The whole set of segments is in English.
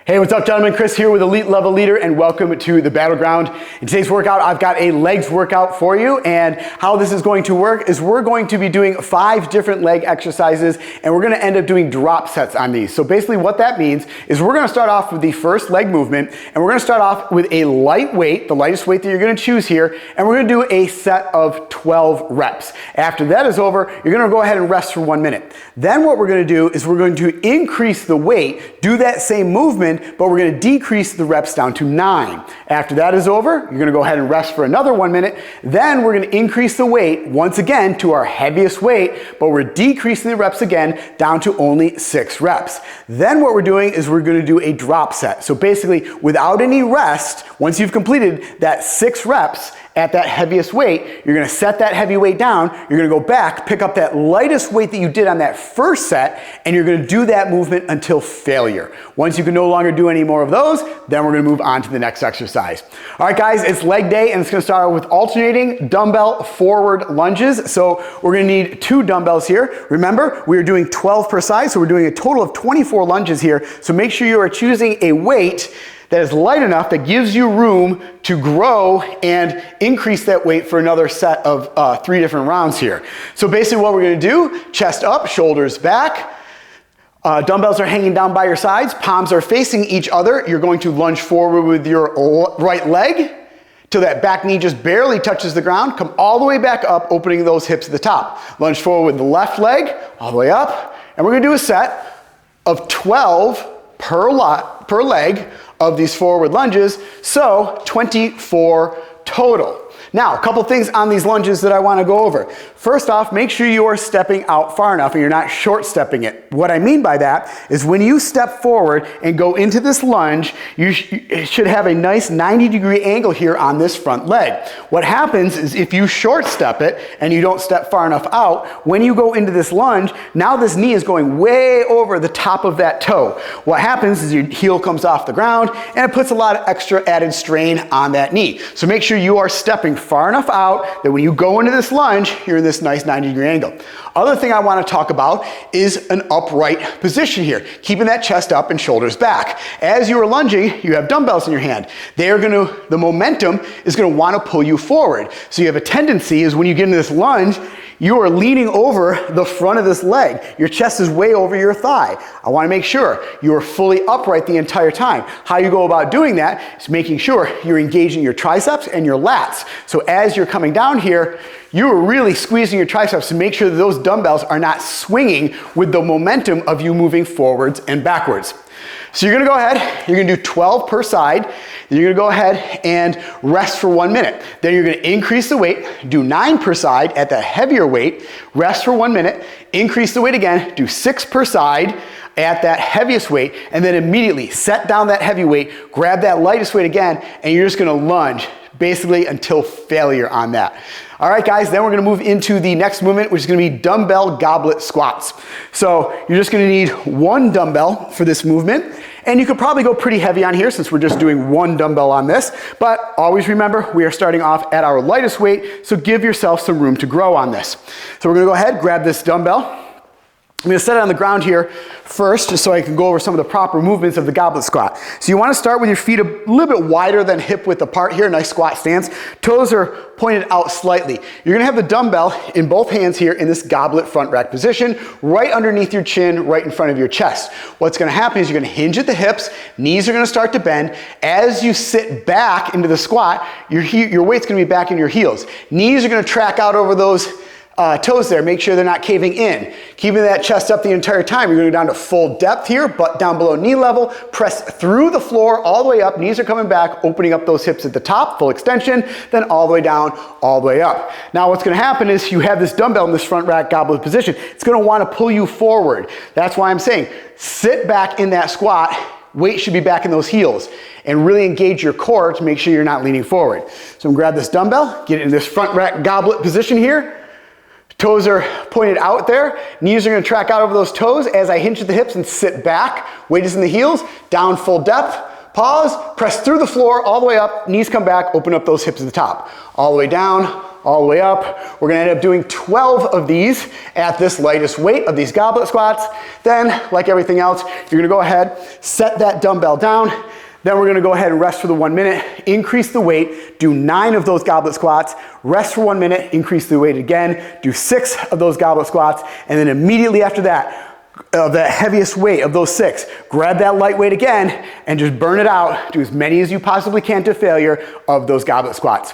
Hey, what's up, gentlemen? Chris here with Elite Level Leader, and welcome to the Battleground. In today's workout, I've got a legs workout for you, and how this is going to work is we're going to be doing 5 different leg exercises, and we're gonna end up doing drop sets on these. So basically what that means is we're gonna start off with the first leg movement, and we're gonna start off with a light weight, the lightest weight that you're gonna choose here, and we're gonna do a set of 12 reps. After that is over, you're gonna go ahead and rest for 1 minute. Then what we're gonna do is we're going to increase the weight, do that same movement, but we're gonna decrease the reps down to 9. After that is over, you're gonna go ahead and rest for another 1 minute. Then we're gonna increase the weight once again to our heaviest weight, but we're decreasing the reps again down to only 6 reps. Then what we're doing is we're gonna do a drop set. So basically, without any rest, once you've completed that 6 reps, at that heaviest weight, you're gonna set that heavy weight down, you're gonna go back, pick up that lightest weight that you did on that first set, and you're gonna do that movement until failure. Once you can no longer do any more of those, then we're gonna move on to the next exercise. All right, guys, it's leg day, and it's gonna start with alternating dumbbell forward lunges. So we're gonna need 2 dumbbells here. Remember, we are doing 12 per side, so we're doing a total of 24 lunges here. So make sure you are choosing a weight that is light enough that gives you room to grow and increase that weight for another set of 3 different rounds here. So basically what we're gonna do, chest up, shoulders back, dumbbells are hanging down by your sides, palms are facing each other. You're going to lunge forward with your right leg till that back knee just barely touches the ground. Come all the way back up, opening those hips at the top. Lunge forward with the left leg, all the way up, and we're gonna do a set of 12 per leg of these forward lunges, so 24 total. Now, a couple things on these lunges that I want to go over. First off, make sure you are stepping out far enough and you're not short stepping it. What I mean by that is when you step forward and go into this lunge, you should have a nice 90-degree angle here on this front leg. What happens is if you short step it and you don't step far enough out, when you go into this lunge, now this knee is going way over the top of that toe. What happens is your heel comes off the ground and it puts a lot of extra added strain on that knee. So make sure you are stepping far enough out that when you go into this lunge, you're in this nice 90-degree angle. Other thing I want to talk about is an upright position here, keeping that chest up and shoulders back. As you are lunging, you have dumbbells in your hand. The momentum is going to want to pull you forward. So you have a tendency is when you get into this lunge, you are leaning over the front of this leg. Your chest is way over your thigh. I want to make sure you are fully upright the entire time. How you go about doing that is making sure you're engaging your triceps and your lats. So as you're coming down here, you are really squeezing your triceps to make sure that those dumbbells are not swinging with the momentum of you moving forwards and backwards. So you're gonna go ahead, you're gonna do 12 per side, then you're gonna go ahead and rest for 1 minute. Then you're gonna increase the weight, do 9 per side at the heavier weight, rest for 1 minute, increase the weight again, do 6 per side at that heaviest weight, and then immediately set down that heavy weight, grab that lightest weight again, and you're just gonna lunge basically until failure on that. All right, guys, then we're gonna move into the next movement, which is gonna be dumbbell goblet squats. So you're just gonna need 1 dumbbell for this movement, and you could probably go pretty heavy on here since we're just doing 1 dumbbell on this, but always remember, we are starting off at our lightest weight, so give yourself some room to grow on this. So we're gonna go ahead, grab this dumbbell. I'm gonna set it on the ground here first, just so I can go over some of the proper movements of the goblet squat. So you wanna start with your feet a little bit wider than hip width apart here, nice squat stance. Toes are pointed out slightly. You're gonna have the dumbbell in both hands here in this goblet front rack position, right underneath your chin, right in front of your chest. What's gonna happen is you're gonna hinge at the hips, knees are gonna start to bend. As you sit back into the squat, your weight's gonna be back in your heels. Knees are gonna track out over those toes there, make sure they're not caving in. Keeping that chest up the entire time. You're going to go down to full depth here, butt down below knee level, press through the floor all the way up, knees are coming back, opening up those hips at the top, full extension, then all the way down, all the way up. Now what's going to happen is you have this dumbbell in this front rack goblet position. It's going to want to pull you forward. That's why I'm saying sit back in that squat, weight should be back in those heels, and really engage your core to make sure you're not leaning forward. So I'm going to grab this dumbbell, get it in this front rack goblet position here. Toes are pointed out there. Knees are gonna track out over those toes as I hinge at the hips and sit back. Weight is in the heels, down full depth. Pause, press through the floor all the way up, knees come back, open up those hips at the top. All the way down, all the way up. We're gonna end up doing 12 of these at this lightest weight of these goblet squats. Then, like everything else, you're gonna go ahead, set that dumbbell down. Then we're gonna go ahead and rest for the 1 minute, increase the weight, do 9 of those goblet squats, rest for 1 minute, increase the weight again, do 6 of those goblet squats, and then immediately after that, that heaviest weight of those 6, grab that light weight again and just burn it out. Do as many as you possibly can to failure of those goblet squats.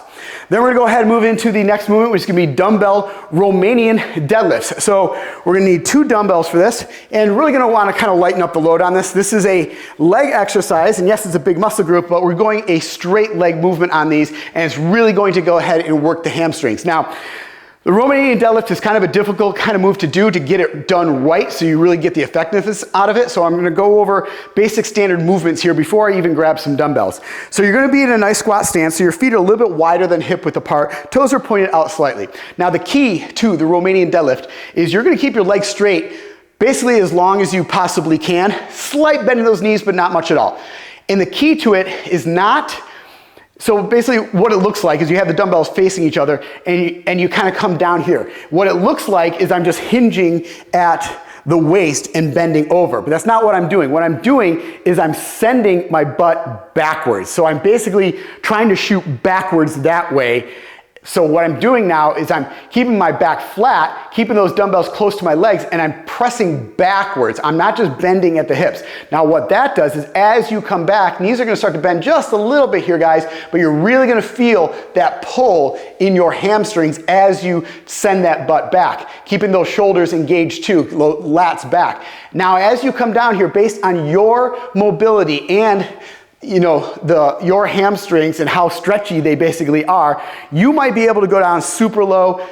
Then we're gonna go ahead and move into the next movement, which is gonna be Dumbbell Romanian deadlifts. So we're gonna need 2 dumbbells for this, and really gonna wanna kind of lighten up the load on this. This is a leg exercise, and yes, it's a big muscle group, but we're going a straight leg movement on these, and it's really going to go ahead and work the hamstrings. Now, the Romanian deadlift is kind of a difficult kind of move to do to get it done right so you really get the effectiveness out of it. So I'm gonna go over basic standard movements here before I even grab some dumbbells. So you're gonna be in a nice squat stance, so your feet are a little bit wider than hip width apart, toes are pointed out slightly. Now the key to the Romanian deadlift is you're gonna keep your legs straight basically as long as you possibly can. Slight bend in those knees, but not much at all. And the key to it is not, so basically what it looks like is you have the dumbbells facing each other and you kind of come down here. What it looks like is I'm just hinging at the waist and bending over, but that's not what I'm doing. What I'm doing is I'm sending my butt backwards. So I'm basically trying to shoot backwards that way. So what I'm doing now is I'm keeping my back flat, keeping those dumbbells close to my legs, and I'm pressing backwards. I'm not just bending at the hips. Now what that does is as you come back, knees are gonna start to bend just a little bit here, guys, but you're really gonna feel that pull in your hamstrings as you send that butt back, keeping those shoulders engaged too, lats back. Now as you come down here, based on your mobility and your hamstrings and how stretchy they basically are, you might be able to go down super low.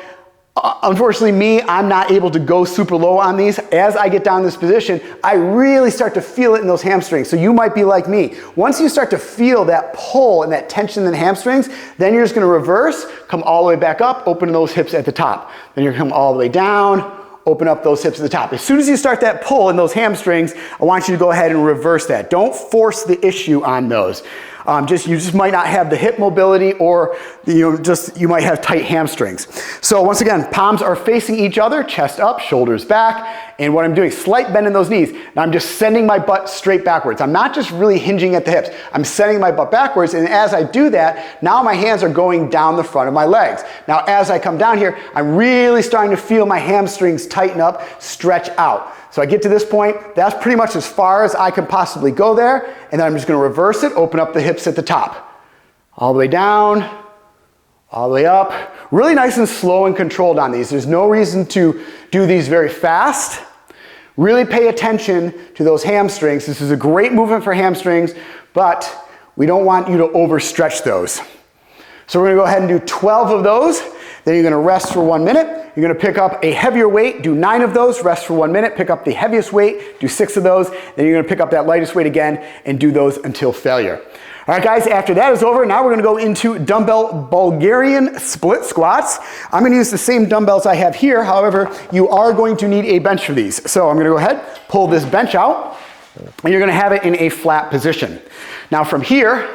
Unfortunately, me, I'm not able to go super low on these. As I get down in this position, I really start to feel it in those hamstrings. So you might be like me. Once you start to feel that pull and that tension in the hamstrings, then you're just gonna reverse, come all the way back up, open those hips at the top. Then you're gonna come all the way down, open up those hips at the top. As soon as you start that pull in those hamstrings, I want you to go ahead and reverse that. Don't force the issue on those. You just might not have the hip mobility, or you might have tight hamstrings. So once again, palms are facing each other, chest up, shoulders back, and what I'm doing, slight bend in those knees. Now I'm just sending my butt straight backwards. I'm not just really hinging at the hips. I'm sending my butt backwards, and as I do that, now my hands are going down the front of my legs. Now as I come down here, I'm really starting to feel my hamstrings tighten up, stretch out. So I get to this point, that's pretty much as far as I can possibly go there, and then I'm just gonna reverse it, open up the hips at the top. All the way down, all the way up. Really nice and slow and controlled on these. There's no reason to do these very fast. Really pay attention to those hamstrings. This is a great movement for hamstrings, but we don't want you to overstretch those. So we're gonna go ahead and do 12 of those. Then you're gonna rest for 1 minute. You're gonna pick up a heavier weight, do 9 of those, rest for 1 minute, pick up the heaviest weight, do 6 of those. Then you're gonna pick up that lightest weight again and do those until failure. All right, guys, after that is over, now we're gonna go into dumbbell Bulgarian split squats. I'm gonna use the same dumbbells I have here. However, you are going to need a bench for these. So I'm gonna go ahead, pull this bench out, and you're gonna have it in a flat position. Now from here,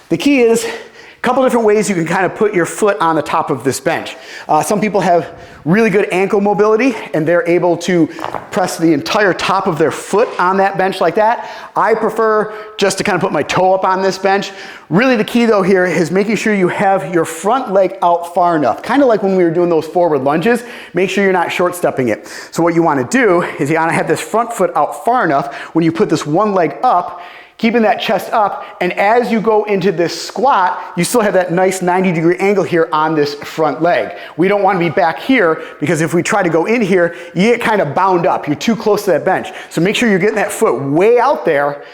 the key is a couple different ways you can kind of put your foot on the top of this bench. Some people have really good ankle mobility and they're able to press the entire top of their foot on that bench like that. I prefer just to kind of put my toe up on this bench. Really the key though here is making sure you have your front leg out far enough. Kind of like when we were doing those forward lunges, make sure you're not short stepping it. So what you want to do is you want to have this front foot out far enough when you put this one leg up, keeping that chest up, and as you go into this squat, you still have that nice 90-degree angle here on this front leg. We don't want to be back here, because if we try to go in here, you get kind of bound up. You're too close to that bench. So make sure you're getting that foot way out there,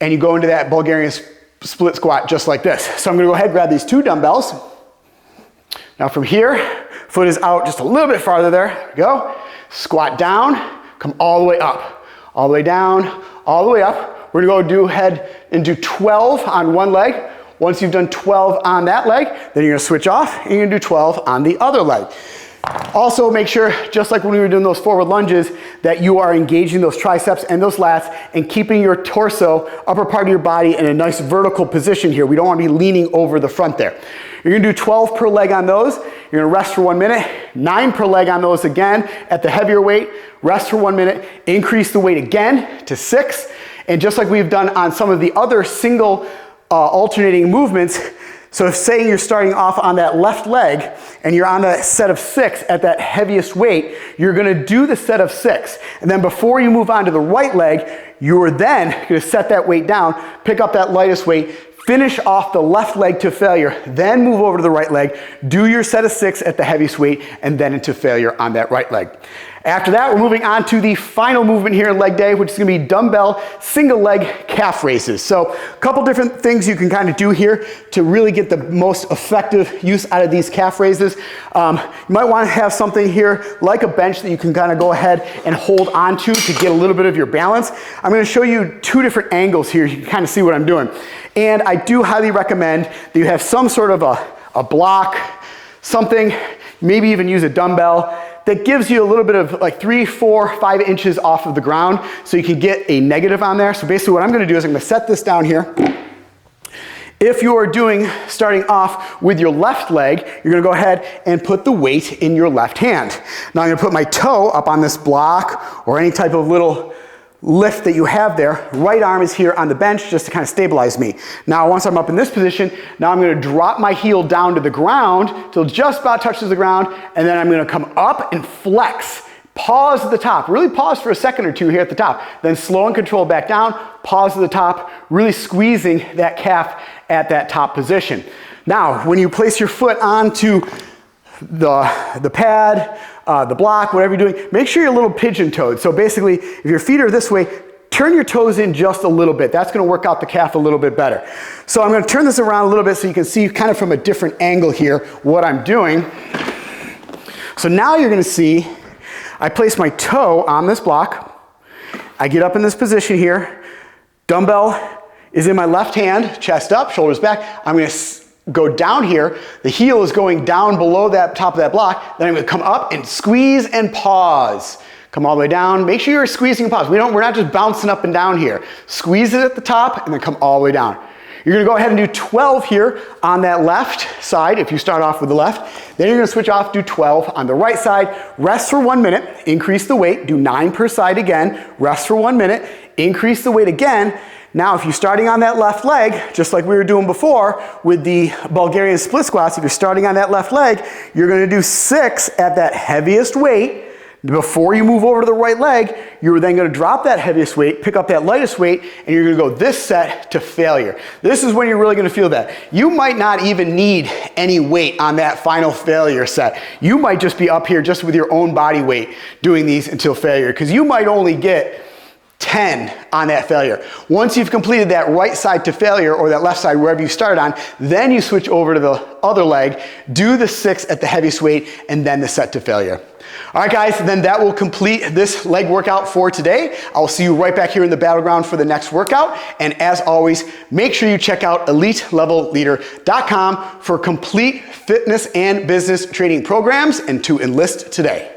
and you go into that Bulgarian split squat just like this. So I'm gonna go ahead and grab these 2 dumbbells. Now from here, foot is out just a little bit farther there. There we go. Squat down, come all the way up. All the way down, all the way up. We're gonna go ahead and do 12 on one leg. Once you've done 12 on that leg, then you're gonna switch off and you're gonna do 12 on the other leg. Also make sure, just like when we were doing those forward lunges, that you are engaging those triceps and those lats and keeping your torso, upper part of your body, in a nice vertical position here. We don't want to be leaning over the front there. You're gonna do 12 per leg on those. You're gonna rest for 1 minute, 9 per leg on those again at the heavier weight, rest for 1 minute, increase the weight again to 6. And just like we've done on some of the other single alternating movements, so if say you're starting off on that left leg and you're on a set of 6 at that heaviest weight, you're gonna do the set of 6. And then before you move on to the right leg, you're then gonna set that weight down, pick up that lightest weight, finish off the left leg to failure, then move over to the right leg, do your set of 6 at the heaviest weight, and then into failure on that right leg. After that, we're moving on to the final movement here in leg day, which is gonna be dumbbell single leg calf raises. So a couple different things you can kind of do here to really get the most effective use out of these calf raises. You might wanna have something here like a bench that you can kind of go ahead and hold onto to get a little bit of your balance. I'm gonna show you 2 different angles here. You can kind of see what I'm doing. And I do highly recommend that you have some sort of a block, something, maybe even use a dumbbell, that gives you a little bit of like 3, 4, 5 inches off of the ground so you can get a negative on there. So basically what I'm gonna do is I'm gonna set this down here. If you're starting off with your left leg, you're gonna go ahead and put the weight in your left hand. Now I'm gonna put my toe up on this block or any type of little lift that you have there. Right arm is here on the bench just to kind of stabilize me. Now once I'm up in this position, now I'm gonna drop my heel down to the ground till it just about touches the ground, and then I'm gonna come up and flex. Pause at the top, really pause for a second or two here at the top, then slow and control back down, pause at the top, really squeezing that calf at that top position. Now, when you place your foot onto the pad, the block, whatever you're doing, make sure you're a little pigeon-toed. So basically, if your feet are this way, turn your toes in just a little bit. That's gonna work out the calf a little bit better. So I'm gonna turn this around a little bit so you can see kind of from a different angle here what I'm doing. So now you're gonna see, I place my toe on this block. I get up in this position here. Dumbbell is in my left hand, chest up, shoulders back. I'm gonna go down here, the heel is going down below that top of that block, then I'm gonna come up and squeeze and pause. Come all the way down, make sure you're squeezing and pause. We're not just bouncing up and down here. Squeeze it at the top and then come all the way down. You're gonna go ahead and do 12 here on that left side if you start off with the left. Then you're gonna switch off, do 12 on the right side, rest for 1 minute, increase the weight, do 9 per side again, rest for 1 minute, increase the weight again. Now, if you're starting on that left leg, just like we were doing before with the Bulgarian split squats, if you're starting on that left leg, you're gonna do 6 at that heaviest weight. Before you move over to the right leg, you're then gonna drop that heaviest weight, pick up that lightest weight, and you're gonna go this set to failure. This is when you're really gonna feel that. You might not even need any weight on that final failure set. You might just be up here just with your own body weight doing these until failure, because you might only get 10 on that failure. Once you've completed that right side to failure or that left side, wherever you started on, then you switch over to the other leg, do the 6 at the heaviest weight, and then the set to failure. All right, guys, then that will complete this leg workout for today. I'll see you right back here in the battleground for the next workout. And as always, make sure you check out EliteLevelLeader.com for complete fitness and business training programs and to enlist today.